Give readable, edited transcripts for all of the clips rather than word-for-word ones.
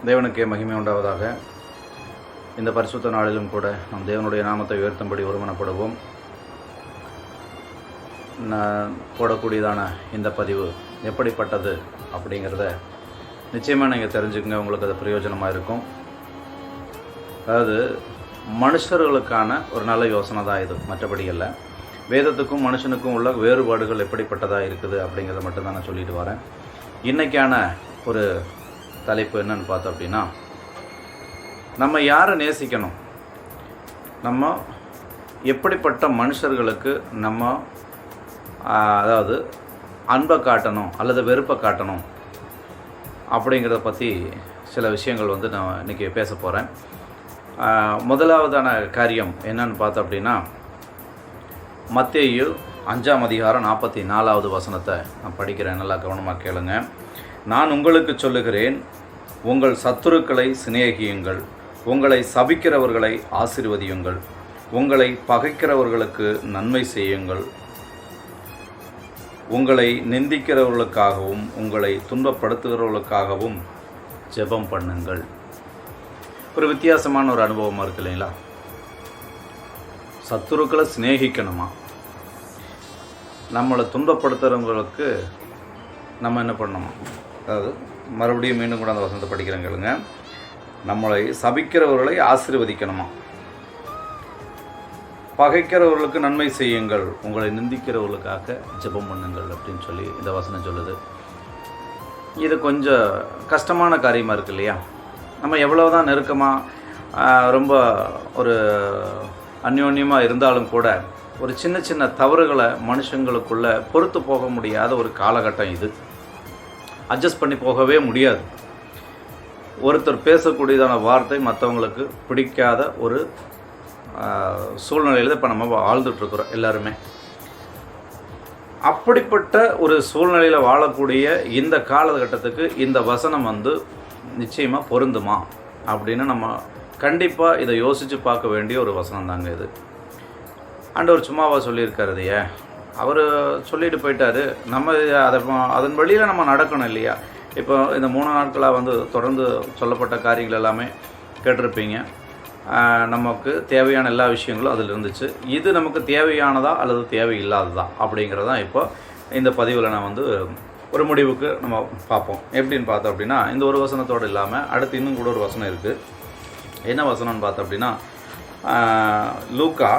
தேவனுக்கே மகிமை உண்டாவதாக. இந்த பரிசுத்த நாளிலும் கூட நம் தேவனுடைய நாமத்தை உயர்த்தும்படி ஒருமனப்படுவோம். நான் போடக்கூடியதான இந்த பதிவு எப்படிப்பட்டது அப்படிங்கிறத நிச்சயமாக நீங்கள் தெரிஞ்சுக்கங்க. உங்களுக்கு அது பிரயோஜனமாக இருக்கும். அதாவது மனுஷர்களுக்கான ஒரு நல்ல யோசனை தான் இது, மற்றபடி இல்லை. வேதத்துக்கும் மனுஷனுக்கும் உள்ள வேறுபாடுகள் எப்படிப்பட்டதாக இருக்குது அப்படிங்கிறத மட்டும்தான் நான் சொல்லிட்டு வரேன். இன்றைக்கான ஒரு தலைப்பு என்னன்னு பார்த்தோம் அப்படின்னா, நம்ம யாரை நேசிக்கணும், நம்ம எப்படிப்பட்ட மனுஷர்களுக்கு நம்ம அதாவது அன்பை காட்டணும் அல்லது வெறுப்பை காட்டணும் அப்படிங்கிறத பற்றி சில விஷயங்கள் நான் இன்றைக்கி பேச போகிறேன். முதலாவதான காரியம் என்னன்னு பார்த்தோம் அப்படின்னா, மத்தேயு 5ஆம் அதிகாரம் 44வது வசனத்தை நான் படிக்கிறேன். நல்லா கவனமாக கேளுங்க. நான் உங்களுக்கு சொல்லுகிறேன், உங்கள் சத்துருக்களை சிநேகியுங்கள், உங்களை சபிக்கிறவர்களை ஆசீர்வதியுங்கள், உங்களை பகைக்கிறவர்களுக்கு நன்மை செய்யுங்கள், உங்களை நிந்திக்கிறவர்களுக்காகவும் உங்களை துன்பப்படுத்துகிறவர்களுக்காகவும் ஜெபம் பண்ணுங்கள். ஒரு வித்தியாசமான ஒரு அனுபவமாக இருக்கு இல்லைங்களா? சத்துருக்களை சிநேகிக்கணுமா, நம்மளை துன்பப்படுத்துகிறவங்களுக்கு நம்ம என்ன பண்ணணுமா? அதாவது மறுபடியும் மீண்டும் கூட அந்த வசனத்தை படிக்கிறேன் கேளுங்க. நம்மளை சபிக்கிறவர்களை ஆசீர்வதிக்கணுமா, பகைக்கிறவர்களுக்கு நன்மை செய்யுங்கள், உங்களை நிந்திக்கிறவர்களுக்காக ஜெபம் பண்ணுங்கள் அப்படின்னு சொல்லி இந்த வசனம் சொல்லுது. இது கொஞ்சம் கஷ்டமான காரியமாக இருக்குது இல்லையா? நம்ம எவ்வளோதான் நெருக்கமாக ரொம்ப ஒரு அந்யோன்யமாக இருந்தாலும் கூட ஒரு சின்ன சின்ன தவறுகளை மனுஷங்களுக்குள்ளே பொறுத்து போக முடியாத ஒரு காலகட்டம் இது. அட்ஜஸ்ட் பண்ணி போகவே முடியாது. ஒருத்தர் பேசக்கூடியதான வார்த்தை மற்றவங்களுக்கு பிடிக்காத ஒரு சூழ்நிலையில் இப்போ நம்ம வாழ்ந்துட்டுருக்குறோம் எல்லாருமே. அப்படிப்பட்ட ஒரு சூழ்நிலையில் வாழக்கூடிய இந்த காலகட்டத்துக்கு இந்த வசனம் நிச்சயமாக பொருந்துமா அப்படின்னு நம்ம கண்டிப்பாக இதை யோசித்து பார்க்க வேண்டிய ஒரு வசனம் தாங்க இது. ஆண்டவர் சும்மாவா சொல்லியிருக்காரு இதையே? அவர் சொல்லிட்டு போயிட்டார். நம்ம அதன் வழியில் நம்ம நடக்கணும் இல்லையா? இப்போ இந்த 3 நாட்களாக தொடர்ந்து சொல்லப்பட்ட காரியங்கள் எல்லாமே கேட்டிருப்பீங்க. நமக்கு தேவையான எல்லா விஷயங்களும் அதில் இருந்துச்சு. இது நமக்கு தேவையானதா அல்லது தேவையில்லாததா அப்படிங்கிறதான் இப்போ இந்த பதிவில் நான் ஒரு முடிவுக்கு நம்ம பார்ப்போம். எப்படின்னு பார்த்தோம் அப்படின்னா, இந்த ஒரு வசனத்தோடு இல்லாமல் அடுத்து இன்னும் கூட ஒரு வசனம் இருக்குது. என்ன வசனம்னு பார்த்தோம் அப்படின்னா, லூக்கா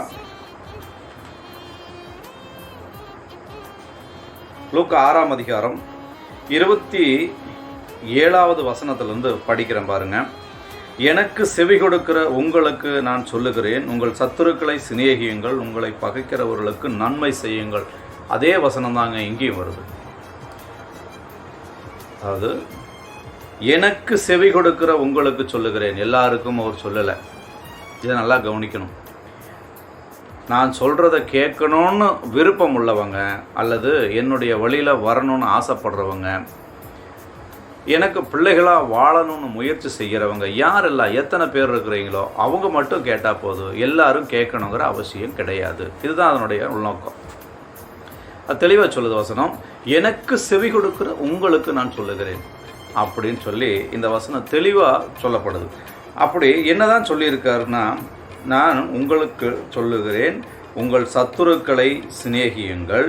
6ஆம் அதிகாரம் 27வது வசனத்திலிருந்து படிக்கிறேன் பாருங்க. எனக்கு செவி கொடுக்கிற உங்களுக்கு நான் சொல்லுகிறேன், உங்கள் சத்துருக்களை சிநேகியுங்கள், உங்களை பகைக்கிறவர்களுக்கு நன்மை செய்யுங்கள். அதே வசனம் தாங்க இங்கேயும் வருது. அதாவது எனக்கு செவி கொடுக்கிற உங்களுக்கு சொல்லுகிறேன், எல்லாருக்கும் அவர் சொல்லலை. இதை நல்லா கவனிக்கணும். நான் சொல்கிறத கேட்கணும்னு விருப்பம் உள்ளவங்க அல்லது என்னுடைய வழியில் வரணும்னு ஆசைப்படுறவங்க, எனக்கு பிள்ளைகளாக வாழணும்னு முயற்சி செய்கிறவங்க யாரெல்லாம் எத்தனை பேர் இருக்கிறீங்களோ அவங்க மட்டும் கேட்டால் போதும். எல்லாரும் கேட்கணுங்கிற அவசியம் கிடையாது. இதுதான் அதனுடைய உள்நோக்கம். அது தெளிவாக சொல்லுது வசனம். எனக்கு செவி கொடுக்கிற உங்களுக்கு நான் சொல்லுகிறேன் அப்படின்னு சொல்லி இந்த வசனம் தெளிவாக சொல்லப்படுது. அப்படி என்னதான் சொல்லியிருக்காருன்னா, நான் உங்களுக்கு சொல்லுகிறேன், உங்கள் சத்துருக்களை சிநேகியுங்கள்,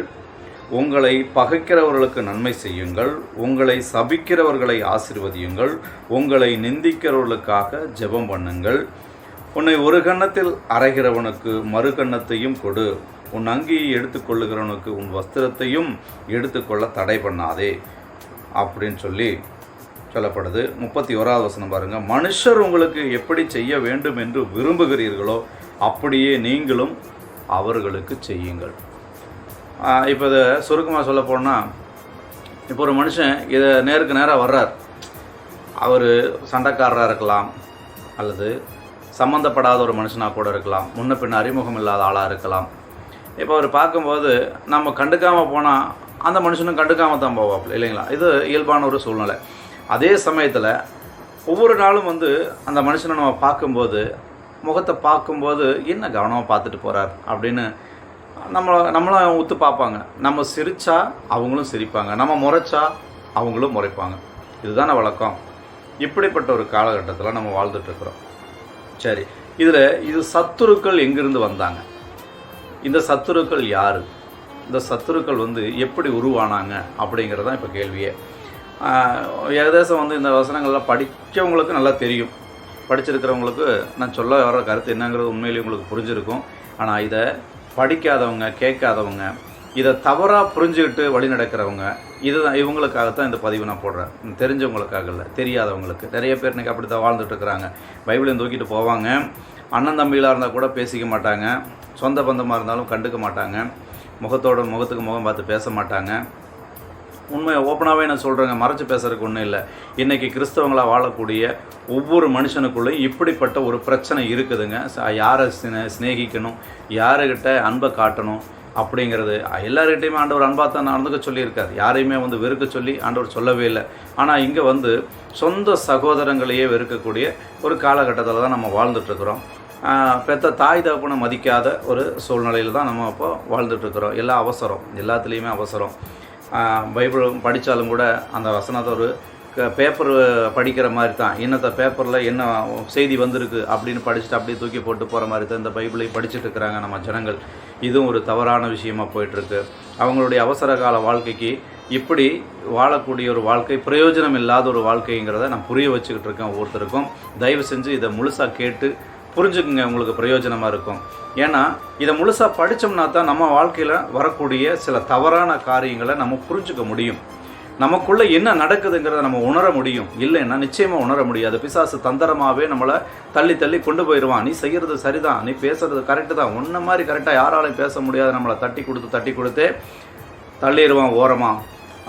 உங்களை பகைக்கிறவர்களுக்கு நன்மை செய்யுங்கள், உங்களை சபிக்கிறவர்களை ஆசீர்வதியுங்கள், உங்களை நிந்திக்கிறவர்களுக்காக ஜெபம் பண்ணுங்கள், உன்னை ஒரு கன்னத்தில் அறைகிறவனுக்கு மறு கன்னத்தையும் கொடு, உன் அங்கியை எடுத்துக்கொள்ளுகிறவனுக்கு உன் வஸ்திரத்தையும் எடுத்துக்கொள்ள தடை பண்ணாதே அப்படின்னு சொல்லி சொல்லப்படுது. 31வது வசனம் பாருங்க. மனுஷர் உங்களுக்கு எப்படி செய்ய வேண்டும் என்று விரும்புகிறீர்களோ அப்படியே நீங்களும் அவர்களுக்கு செய்யுங்கள். இப்போ இதை சுருக்கமாக சொல்ல போனால், இப்போ ஒரு மனுஷன் இதை நேருக்கு நேராக வர்றார். அவர் சண்டைக்காரராக இருக்கலாம் அல்லது சம்மந்தப்படாத ஒரு மனுஷனாக கூட இருக்கலாம், முன்ன பின்ன அறிமுகம் இல்லாத ஆளாக இருக்கலாம். இப்போ அவர் பார்க்கும்போது நம்ம கண்டுக்காமல் போனால் அந்த மனுஷனும் கண்டுக்காமல் தான் போவாப்புல இல்லைங்களா? இது இயல்பான ஒரு சூழ்நிலை. அதே சமயத்தில் ஒவ்வொரு நாளும் அந்த மனுஷனை நம்ம பார்க்கும்போது, முகத்தை பார்க்கும்போது என்ன கவனமாக பார்த்துட்டு போகிறார் அப்படின்னு நம்மளும் ஊற்று பார்ப்பாங்க. நம்ம சிரித்தா அவங்களும் சிரிப்பாங்க, நம்ம முறைச்சா அவங்களும் முறைப்பாங்க. இதுதானே வழக்கம். இப்படிப்பட்ட ஒரு காலகட்டத்தில் நம்ம வாழ்ந்துட்டுருக்குறோம். சரி, இது சத்துருக்கள் எங்கிருந்து வந்தாங்க? இந்த சத்துருக்கள் யார்? இந்த சத்துருக்கள் எப்படி உருவானாங்க அப்படிங்கிறது தான் இப்போ கேள்வியே. ஏகதேசம் இந்த வசனங்கள்லாம் படித்தவங்களுக்கு நல்லா தெரியும். படிச்சிருக்கிறவங்களுக்கு நான் சொல்ல வர கருத்து என்னங்கிறது உண்மையிலேயே உங்களுக்கு புரிஞ்சிருக்கும். ஆனால் இதை படிக்காதவங்க, கேட்காதவங்க, இதை தவறாக புரிஞ்சுக்கிட்டு வழி நடக்கிறவங்க, இதுதான் இவங்களுக்காகத்தான் இந்த பதிவு நான் போடுறேன். தெரிஞ்சவங்களுக்காக இல்லை, தெரியாதவங்களுக்கு. நிறைய பேர் இன்றைக்கி அப்படி தான் வாழ்ந்துட்டுருக்குறாங்க. பைபிளையும் தூக்கிட்டு போவாங்க. அண்ணன் தம்பிகளாக இருந்தால் கூட பேசிக்க மாட்டாங்க. சொந்த பந்தமாக இருந்தாலும் கண்டுக்க மாட்டாங்க. முகத்துக்கு முகம் பார்த்து பேச மாட்டாங்க. உண்மையை ஓப்பனாகவே நான் சொல்கிறேங்க, மறைச்சு பேசுறதுக்கு ஒன்றும் இல்லை. இன்றைக்கி கிறிஸ்தவங்களாக வாழக்கூடிய ஒவ்வொரு மனுஷனுக்குள்ளேயும் இப்படிப்பட்ட ஒரு பிரச்சனை இருக்குதுங்க. யாரை சிநேகிக்கணும், யாருக்கிட்ட அன்பை காட்டணும் அப்படிங்கிறது எல்லார்கிட்டையுமே ஆண்டவர் அன்பாக தான் நடந்துக்க சொல்லியிருக்கார். யாரையுமே வெறுக்க சொல்லி ஆண்டவர் சொல்லவே இல்லை. ஆனால் இங்கே சொந்த சகோதரங்களையே வெறுக்கக்கூடிய ஒரு காலகட்டத்தில் தான் நம்ம வாழ்ந்துட்டுருக்குறோம். பெற்ற தாய் தகப்பனை மதிக்காத ஒரு சூழ்நிலையில் தான் நம்ம இப்போ வாழ்ந்துட்டுருக்குறோம். எல்லாத்துலேயுமே அவசரம். பைபிள் படித்தாலும் கூட அந்த வசனத்தை ஒரு பேப்பர் படிக்கிற மாதிரி தான். இன்னத்த பேப்பரில் என்ன செய்தி வந்திருக்கு அப்படின்னு படிச்சுட்டு அப்படியே தூக்கி போட்டு போகிற மாதிரி தான் இந்த பைபிளை படிச்சுட்டு இருக்கிறாங்க நம்ம ஜனங்கள். இதுவும் ஒரு தவறான விஷயமாக போயிட்டுருக்கு. அவங்களுடைய அவசர கால வாழ்க்கைக்கு இப்படி வாழக்கூடிய ஒரு வாழ்க்கை பிரயோஜனம் இல்லாத ஒரு வாழ்க்கைங்கிறத நான் புரிய வச்சுக்கிட்டு இருக்கேன் ஒவ்வொருத்தருக்கும். தயவு செஞ்சு இதை முழுசாக கேட்டு புரிஞ்சுக்குங்க, உங்களுக்கு பிரயோஜனமாக இருக்கும். ஏன்னா இதை முழுசாக படித்தோம்னா தான் நம்ம வாழ்க்கையில் வரக்கூடிய சில தவறான காரியங்களை நம்ம புரிஞ்சுக்க முடியும். நமக்குள்ளே என்ன நடக்குதுங்கிறத நம்ம உணர முடியும். இல்லைன்னா நிச்சயமாக உணர முடியாது. பிசாசு தந்திரமாகவே நம்மளை தள்ளி தள்ளி கொண்டு போயிடுவான். நீ செய்கிறது சரிதான், நீ பேசுகிறது கரெக்டு தான், ஒன்றை மாதிரி கரெக்டாக யாராலையும் பேச முடியாது. நம்மளை தட்டி கொடுத்து தள்ளிடுவான் ஓரமாக.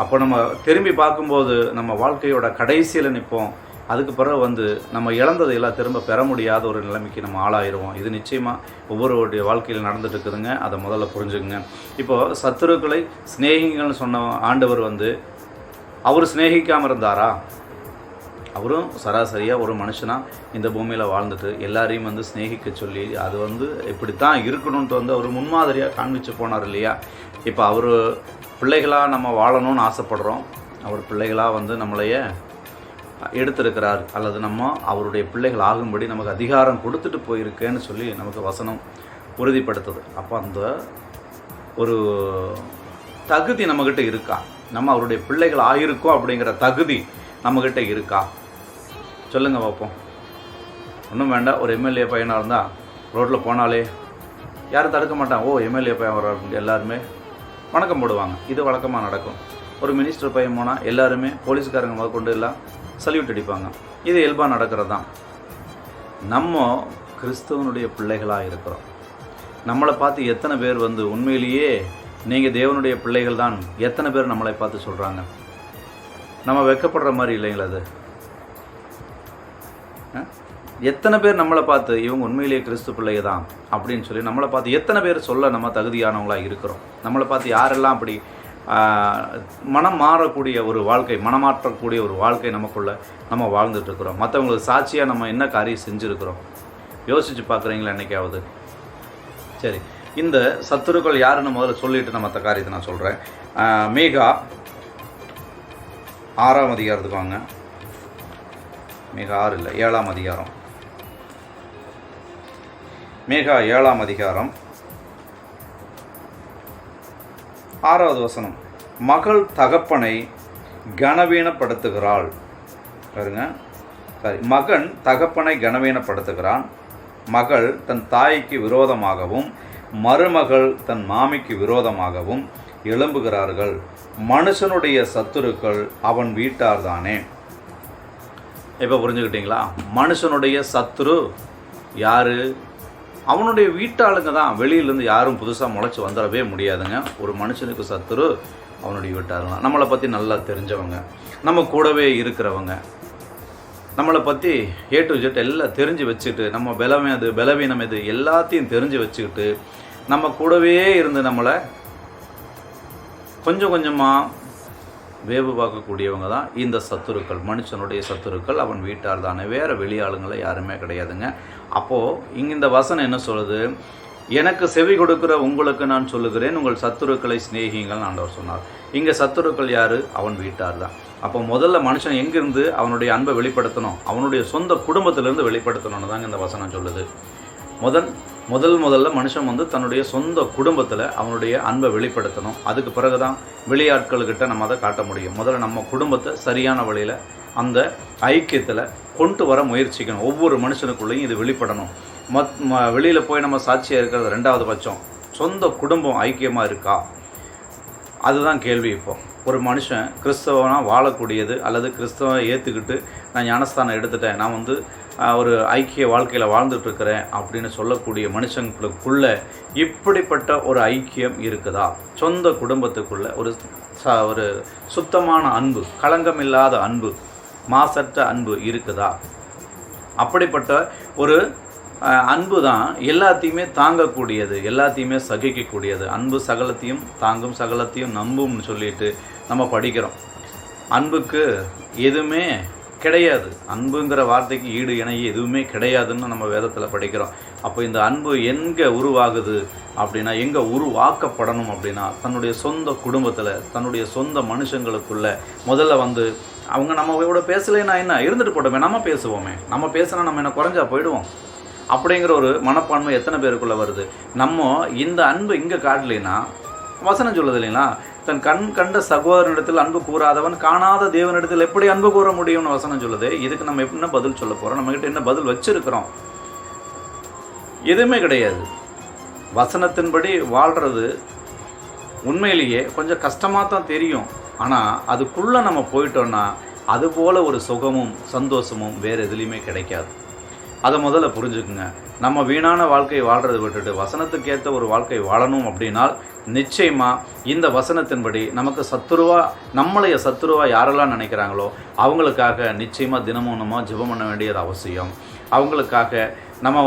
அப்போ நம்ம திரும்பி பார்க்கும்போது நம்ம வாழ்க்கையோட கடைசியில் நிற்போம். அதுக்கு பிறகு நம்ம இழந்ததை எல்லாம் திரும்ப பெற முடியாத ஒரு நிலைமைக்கு நம்ம ஆளாயிருவோம். இது நிச்சயமாக ஒவ்வொருவருடைய வாழ்க்கையில் நடந்துட்டு இருக்குதுங்க. அதை முதல்ல புரிஞ்சுக்குங்க. இப்போது சத்துருக்களை சிநேகிங்கள்னு சொன்ன ஆண்டவர் அவர் சிநேகிக்காமல் இருந்தாரா? அவரும் சராசரியாக ஒரு மனுஷனாக இந்த பூமியில் வாழ்ந்துட்டு எல்லாரையும் சிநேகிக்க சொல்லி அது இப்படித்தான் இருக்கணும்ன்ட்டு அவர் முன்மாதிரியாக காண்பிச்சு போனார் இல்லையா? இப்போ அவர் பிள்ளைகளாக நம்ம வாழணும்னு ஆசைப்படுறோம். அவர் பிள்ளைகளாக நம்மளையே எடுத்திருக்கிறார், அல்லது நம்ம அவருடைய பிள்ளைகள் ஆகும்படி நமக்கு அதிகாரம் கொடுத்துட்டு போயிருக்கேன்னு சொல்லி நமக்கு வசனம் உறுதிப்படுத்துது. அப்போ அந்த ஒரு தகுதி நம்மக்கிட்ட இருக்கா? நம்ம அவருடைய பிள்ளைகள் ஆகியிருக்கோம் அப்படிங்கிற தகுதி நம்மக்கிட்ட இருக்கா? சொல்லுங்கள் பார்ப்போம். ஒன்றும் வேண்டாம், ஒரு எம்எல்ஏ பையனாக இருந்தால் ரோட்டில் போனாலே யாரும் தடுக்க மாட்டாங்க. ஓ, எம்எல்ஏ பையன் வர எல்லாருமே வணக்கம் போடுவாங்க. இது வழக்கமாக நடக்கும். ஒரு மினிஸ்டர் பையன் போனால் எல்லாருமே போலீஸ்காரங்க முதல் கொண்டு எல்லாம் சல்யூட் அடிப்பாங்க. இது இயல்பாக நடக்கிறது தான். நம்ம கிறிஸ்தவனுடைய பிள்ளைகளாக இருக்கிறோம். நம்மளை பார்த்து எத்தனை பேர் உண்மையிலேயே நீங்கள் தேவனுடைய பிள்ளைகள் தான் எத்தனை பேர் நம்மளை பார்த்து சொல்கிறாங்க? நம்ம வெட்கப்படுற மாதிரி இல்லைங்களா அது? எத்தனை பேர் நம்மளை பார்த்து இவங்க உண்மையிலேயே கிறிஸ்து பிள்ளைங்க தான் அப்படின்னு சொல்லி நம்மளை பார்த்து எத்தனை பேர் சொல்ல நம்ம தகுதியானவங்களாக இருக்கிறோம்? நம்மளை பார்த்து யாரெல்லாம் அப்படி மனம் மாறக்கூடிய ஒரு வாழ்க்கை, மனமாற்றக்கூடிய ஒரு வாழ்க்கை நமக்குள்ளே நம்ம வாழ்ந்துட்டுருக்குறோம்? மற்றவங்களுக்கு சாட்சியாக நம்ம என்ன காரியம் செஞ்சுருக்கிறோம்? யோசித்து பார்க்குறீங்களா என்னைக்காவது? சரி, இந்த சத்துருக்கள் யாருன்னு முதல்ல சொல்லிவிட்டு நான் மற்ற காரியத்தை நான் சொல்கிறேன். மீகா 6ஆம் அதிகாரத்துக்கு வாங்க. மீகா 6 இல்லை, 7ஆம் அதிகாரம். மீகா 7ஆம் அதிகாரம் 6வது வசனம். மகள் தகப்பனை கனவீனப்படுத்துகிறாள். பாருங்க, மகன் தகப்பனை கனவீனப்படுத்துகிறான். மகள் தன் தாய்க்கு விரோதமாகவும் மருமகள் தன் மாமிக்கு விரோதமாகவும் எழும்புகிறார்கள். மனுஷனுடைய சத்துருக்கள் அவன் வீட்டார்தானே. இப்போ புரிஞ்சுக்கிட்டீங்களா? மனுஷனுடைய சத்துரு யாரு? அவனுடைய வீட்டாளுங்க தான். வெளியிலேருந்து யாரும் புதுசாக முளைச்சி வந்துடவே முடியாதுங்க. ஒரு மனுஷனுக்கு சத்துரு அவனுடைய வீட்டாளுங்க. நம்மளை பற்றி நல்லா தெரிஞ்சவங்க, நம்ம கூடவே இருக்கிறவங்க, நம்மளை பற்றி A to Z எல்லாம் தெரிஞ்சு வச்சுக்கிட்டு, நம்ம பலவீனம் எது எல்லாத்தையும் தெரிஞ்சு வச்சுக்கிட்டு நம்ம கூடவே இருந்து நம்மளை கொஞ்சம் கொஞ்சமாக வேவு பார்க்கக்கூடியவங்க தான் இந்த சத்துருக்கள். மனுஷனுடைய சத்துருக்கள் அவன் வீட்டார் தானே, வேறு வெளியாளுங்களை யாருமே கிடையாதுங்க. அப்போது இங்கே இந்த வசனம் என்ன சொல்லுது? எனக்கு செவி கொடுக்கிற உங்களுக்கு நான் சொல்லுகிறேன், உங்கள் சத்துருக்களை சிநேகிங்கள் ஆண்டவர் சொன்னார். இங்கே சத்துருக்கள் யார்? அவன் வீட்டார் தான். அப்போ முதல்ல மனுஷன் எங்கிருந்து அவனுடைய அன்பை வெளிப்படுத்தணும்? அவனுடைய சொந்த குடும்பத்திலிருந்து வெளிப்படுத்தணும்னு தாங்க இந்த வசனம் சொல்லுது. முதல்ல மனுஷன் தன்னுடைய சொந்த குடும்பத்தில் அவனுடைய அன்பை வெளிப்படுத்தணும். அதுக்கு பிறகு தான் வெளியாட்கள்கிட்ட நம்ம அதை காட்ட முடியும். முதல்ல நம்ம குடும்பத்தை சரியான வழியில் அந்த ஐக்கியத்தில் கொண்டு வர முயற்சிக்கணும். ஒவ்வொரு மனுஷனுக்குள்ளேயும் இது வெளிப்படணும். வெளியில் போய் நம்ம சாட்சியாக இருக்கிறது ரெண்டாவது பட்சம். சொந்த குடும்பம் ஐக்கியமாக இருக்கா? அதுதான் கேள்வி. இப்போ ஒரு மனுஷன் கிறிஸ்தவனாக வாழக்கூடியது அல்லது கிறிஸ்தவனை ஏற்றுக்கிட்டு நான் ஞானஸ்தானம் எடுத்துட்டேன், நான் ஒரு ஐக்கிய வாழ்க்கையில் வாழ்ந்துட்டுருக்கிறேன் அப்படின்னு சொல்லக்கூடிய மனுஷங்களுக்குள்ள இப்படிப்பட்ட ஒரு ஐக்கியம் இருக்குதா? சொந்த குடும்பத்துக்குள்ள ஒரு சுத்தமான அன்பு, களங்கமில்லாத அன்பு, மாசற்ற அன்பு இருக்குதா? அப்படிப்பட்ட ஒரு அன்பு தான் எல்லாத்தையுமே தாங்கக்கூடியது, எல்லாத்தையுமே சகிக்கக்கூடியது. அன்பு சகலத்தையும் தாங்கும், சகலத்தையும் நம்பும்னு சொல்லிட்டு நம்ம படிக்கிறோம். அன்புக்கு எதுவுமே கிடையாது, அன்புங்கிற வார்த்தைக்கு ஈடு இணை எதுவுமே கிடையாதுன்னு நம்ம வேதத்தில் படிக்கிறோம். அப்போ இந்த அன்பு எங்கே உருவாகுது அப்படின்னா, எங்கே உருவாக்கப்படணும் அப்படின்னா, தன்னுடைய சொந்த குடும்பத்தில், தன்னுடைய சொந்த மனுஷங்களுக்குள்ள முதல்ல அவங்க நம்ம கூட பேசலைன்னா என்ன, இருந்துட்டு போட்டோமே, நம்ம பேசுவோமே, நம்ம பேசினா நம்ம என்ன குறைஞ்சா போயிடுவோம் அப்படிங்கிற ஒரு மனப்பான்மை எத்தனை பேருக்குள்ளே வருது? நம்ம இந்த அன்பு இங்கே காட்டலைன்னா, வசனம் சொல்லுது இல்லைங்களா, தன் கண்ட சகோதரனிடத்தில் அன்பு கூறாதவன் காணாத தேவனிடத்தில் எப்படி அன்பு கூற முடியும்னு வசனம் சொல்லுது. இதுக்கு நம்ம என்ன பதில் சொல்ல போகிறோம்? நம்மகிட்ட என்ன பதில் வச்சிருக்கிறோம்? எதுவுமே கிடையாது. வசனத்தின்படி வாழ்கிறது உண்மையிலேயே கொஞ்சம் கஷ்டமாக தான் தெரியும். ஆனால் அதுக்குள்ளே நம்ம போயிட்டோன்னா அதுபோல் ஒரு சுகமும் சந்தோஷமும் வேறு எதுலேயுமே கிடைக்காது. அதை முதல்ல புரிஞ்சுக்குங்க. நம்ம வீணான வாழ்க்கையை வாழ்கிறத விட்டுட்டு வசனத்துக்கேற்ற ஒரு வாழ்க்கை வாழணும் அப்படின்னால் நிச்சயமாக இந்த வசனத்தின்படி நமக்கு நம்மளைய சத்துருவா யாரெல்லாம் நினைக்கிறாங்களோ அவங்களுக்காக நிச்சயமாக தினமும் நம்ம ஜெபம் பண்ண வேண்டியது அவசியம். அவங்களுக்காக நம்ம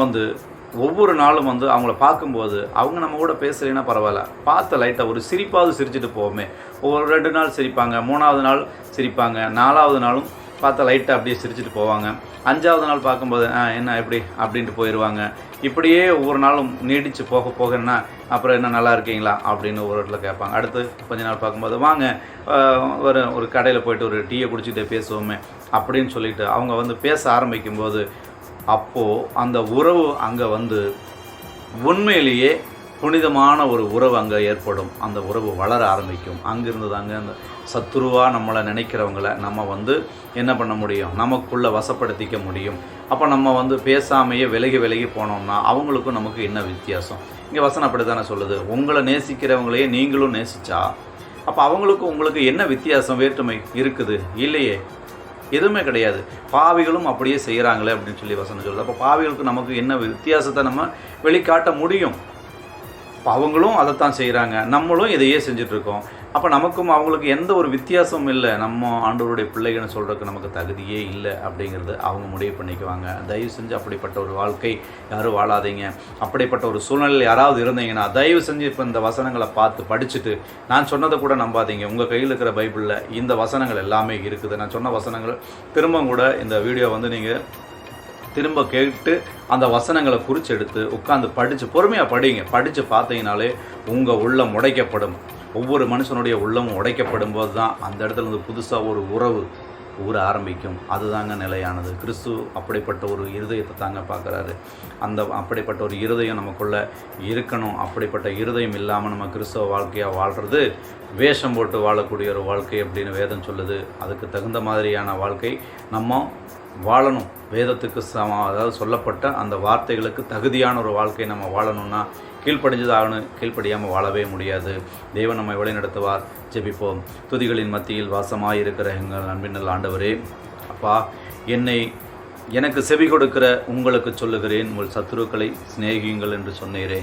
ஒவ்வொரு நாளும் அவங்கள பார்க்கும்போது அவங்க நம்ம கூட பேசலைன்னா பரவாயில்ல, பார்த்த லைட்டாக ஒரு சிரிப்பாவது சிரிச்சுட்டு போவோமே. ஒரு 2 நாள் சிரிப்பாங்க, 3ஆவது நாள் சிரிப்பாங்க, 4ஆவது நாளும் பார்த்தா லைட்டாக அப்படியே சிரிச்சுட்டு போவாங்க. 5ஆவது நாள் பார்க்கும்போது என்ன எப்படி அப்படின்ட்டு போயிடுவாங்க. இப்படியே ஒவ்வொரு நாளும் நீடித்து போகன்னா அப்புறம் என்ன நல்லா இருக்கீங்களா அப்படின்னு ஒரு இடத்துல கேட்பாங்க. அடுத்து கொஞ்ச நாள் பார்க்கும்போது வாங்க ஒரு கடையில் போய்ட்டு ஒரு டீயை குடிச்சிட்டே பேசுவோமே அப்படின்னு சொல்லிட்டு அவங்க பேச ஆரம்பிக்கும்போது அப்போது அந்த உறவு அங்கே உண்மையிலேயே புனிதமான ஒரு உறவு அங்கே ஏற்படும். அந்த உறவு வளர ஆரம்பிக்கும். அங்கிருந்து தாங்க அந்த சத்துருவாக நம்மளை நினைக்கிறவங்கள நம்ம என்ன பண்ண முடியும்? நமக்குள்ளே வசப்படுத்திக்க முடியும். அப்போ நம்ம பேசாமையே விலகி போனோம்னா அவங்களுக்கும் நமக்கு என்ன வித்தியாசம்? இங்கே வசனம் அப்படி தானே சொல்லுது, உங்களை நேசிக்கிறவங்களையே நீங்களும் நேசிச்சா அப்போ அவங்களுக்கும் உங்களுக்கு என்ன வித்தியாசம், வேற்றுமை இருக்குது? இல்லையே, எதுவுமே கிடையாது. பாவிகளும் அப்படியே செய்கிறாங்களே அப்படின்னு சொல்லி வசனம் சொல்லுது. அப்போ பாவிகளுக்கு நமக்கு என்ன வித்தியாசத்தை நம்ம வெளிக்காட்ட முடியும்? இப்போ அவங்களும் அதைத்தான் செய்கிறாங்க, நம்மளும் இதையே செஞ்சிட்ருக்கோம். அப்போ நமக்கும் அவங்களுக்கு எந்த ஒரு வித்தியாசமும் இல்லை. நம்ம ஆண்டவருடைய பிள்ளைகள்னு சொல்கிறதுக்கு நமக்கு தகுதியே இல்லை அப்படிங்கிறது அவங்க முடிவு பண்ணிக்குவாங்க. தயவு செஞ்சு அப்படிப்பட்ட ஒரு வாழ்க்கை யாரும் வாழாதீங்க. அப்படிப்பட்ட ஒரு சூழ்நிலையில் யாராவது இருந்தீங்கன்னா தயவு செஞ்சு இப்போ இந்த வசனங்களை பார்த்து படிச்சுட்டு நான் சொன்னதை கூட நம்பாதீங்க. உங்கள் கையில் இருக்கிற பைபிளில் இந்த வசனங்கள் எல்லாமே இருக்குது. நான் சொன்ன வசனங்கள் திரும்ப கூட இந்த வீடியோ நீங்கள் திரும்ப கேட்டு அந்த வசனங்களை குறித்து எடுத்து உட்காந்து படித்து பொறுமையாக படித்து பார்த்தீங்கனாலே உங்கள் உள்ளம் உடைக்கப்படும். ஒவ்வொரு மனுஷனுடைய உள்ளமும் உடைக்கப்படும் போது தான் அந்த இடத்துல புதுசாக ஒரு உறவு ஊற ஆரம்பிக்கும். அதுதாங்க நிலையானது. கிறிஸ்து அப்படிப்பட்ட ஒரு இருதயத்தை தாங்க பார்க்குறாரு. அப்படிப்பட்ட ஒரு இருதயம் நமக்குள்ளே இருக்கணும். அப்படிப்பட்ட இருதயம் இல்லாமல் நம்ம கிறிஸ்தவ வாழ்க்கையாக வாழ்கிறது வேஷம் போட்டு வாழக்கூடிய ஒரு வாழ்க்கை அப்படின்னு வேதம் சொல்லுது. அதுக்கு தகுந்த மாதிரியான வாழ்க்கை நம்ம வாழணும். வேதத்துக்கு அதாவது சொல்லப்பட்ட அந்த வார்த்தைகளுக்கு தகுதியான ஒரு வாழ்க்கை நம்ம வாழணும்னா கீழ்ப்படிஞ்சதாகணும். கீழ்ப்படியாமல் வாழவே முடியாது. தேவன் நம்மை வழி நடத்துவார். ஜெபிப்போம். துதிகளின் மத்தியில் வாசமாயிருக்கிற எங்கள் அன்பின் ஆண்டவரே, அப்பா, எனக்கு செவி கொடுக்கிற உங்களுக்கு சொல்லுகிறேன், உங்கள் சத்துருக்களை சிநேகியுங்கள் என்று சொன்னீரே.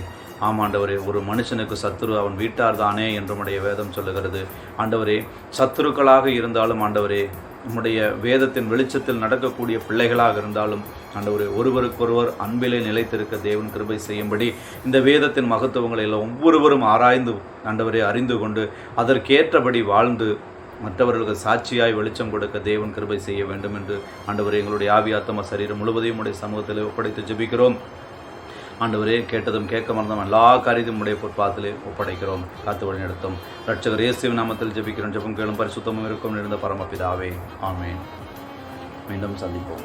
ஆமாண்டவரே, ஒரு மனுஷனுக்கு சத்துரு அவன் வீட்டார் தானே என்றுடைய வேதம் சொல்லுகிறது. ஆண்டவரே, சத்துருக்களாக இருந்தாலும் ஆண்டவரே, நம்முடைய வேதத்தின் வெளிச்சத்தில் நடக்கக்கூடிய பிள்ளைகளாக இருந்தாலும் ஆண்டவரே, ஒருவருக்கொருவர் அன்பிலே நிலைத்திருக்க தேவன் கிருபை செய்யும்படி இந்த வேதத்தின் மகத்துவங்களை எல்லாம் ஒவ்வொருவரும் ஆராய்ந்து ஆண்டவரே அறிந்து கொண்டு அதற்கேற்றபடி வாழ்ந்து மற்றவர்களுக்கு சாட்சியாய் வெளிச்சம் கொடுக்க தேவன் கிருபை செய்ய வேண்டும் என்று ஆண்டவரே, எங்களுடைய ஆவி ஆத்ம சரீரம் முழுவதையும் உடைய சமூகத்தில் ஒப்படைத்து ஜெபிக்கிறோம். ஆண்டவரே, கேட்டதும் கேட்க மறந்தும் எல்லா காரியத்தையும் உடைய பொற்பாத்திலே ஒப்படைக்கிறோம். காத்து வழி நடத்தும். ரட்சகர் இயேசுவின் நாமத்தில் ஜெபிக்கிறோம். ஜெபம் கேளும் பரிசுத்தமும் இருக்கும் நிறைந்த பரமபிதாவே. ஆமென். மீண்டும் சந்திப்போம்.